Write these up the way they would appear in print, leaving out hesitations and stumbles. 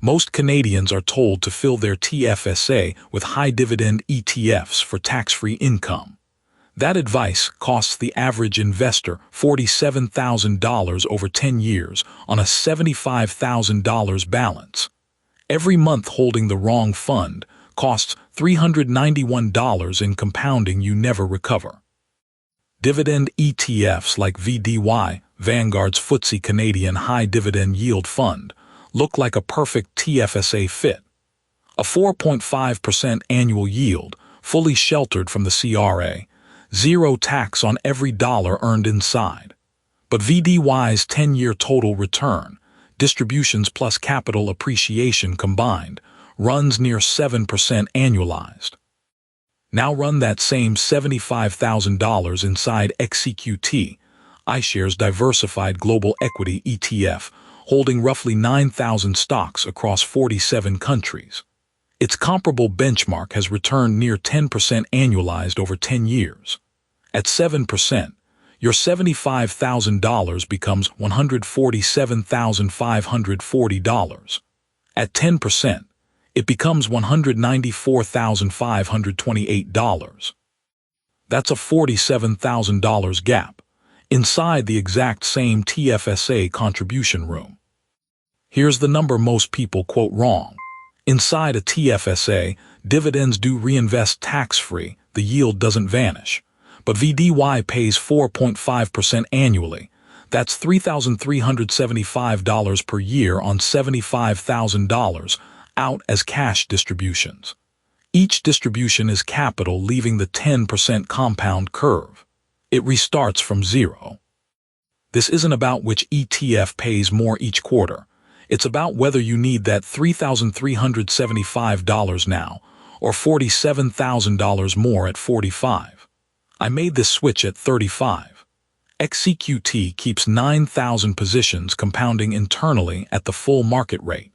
Most Canadians are told to fill their TFSA with high dividend ETFs for tax-free income. That advice costs the average investor $47,000 over 10 years on a $75,000 balance. Every month holding the wrong fund costs $391 in compounding you never recover. Dividend ETFs like VDY, Vanguard's FTSE Canadian High Dividend Yield Fund, look like a perfect TFSA fit. A 4.5% annual yield, fully sheltered from the CRA, zero tax on every dollar earned inside. But VDY's 10-year total return, distributions plus capital appreciation combined, runs near 7% annualized. Now run that same $75,000 inside XEQT, iShares Diversified Global Equity ETF, holding roughly 9,000 stocks across 47 countries. Its comparable benchmark has returned near 10% annualized over 10 years. At 7%, your $75,000 becomes $147,540. At 10%, it becomes $194,528. That's a $47,000 gap, inside the exact same TFSA contribution room. Here's the number most people quote wrong. Inside a TFSA, dividends do reinvest tax-free, the yield doesn't vanish. But VDY pays 4.5% annually. That's $3,375 per year on $75,000 out as cash distributions. Each distribution is capital, leaving the 10% compound curve. It restarts from zero. This isn't about which ETF pays more each quarter. It's about whether you need that $3,375 now or $47,000 more at 45. I made this switch at 35. XEQT keeps 9,000 positions compounding internally at the full market rate.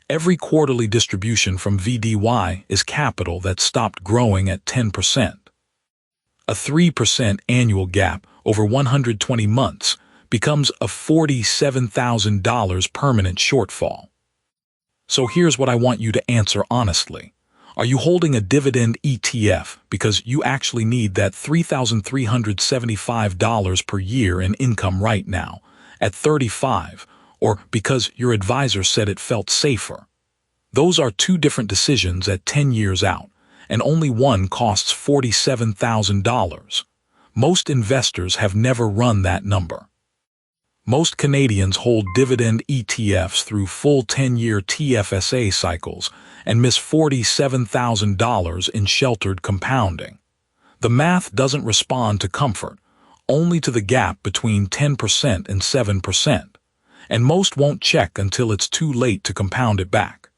Every quarterly distribution from VDY is capital that stopped growing at 10%. A 3% annual gap over 120 months becomes a $47,000 permanent shortfall. So here's what I want you to answer honestly. Are you holding a dividend ETF because you actually need that $3,375 per year in income right now, at 35, or because your advisor said it felt safer? Those are two different decisions at 10 years out, and only one costs $47,000. Most investors have never run that number. Most Canadians hold dividend ETFs through full 10-year TFSA cycles and miss $47,000 in sheltered compounding. The math doesn't respond to comfort, only to the gap between 10% and 7%, and most won't check until it's too late to compound it back.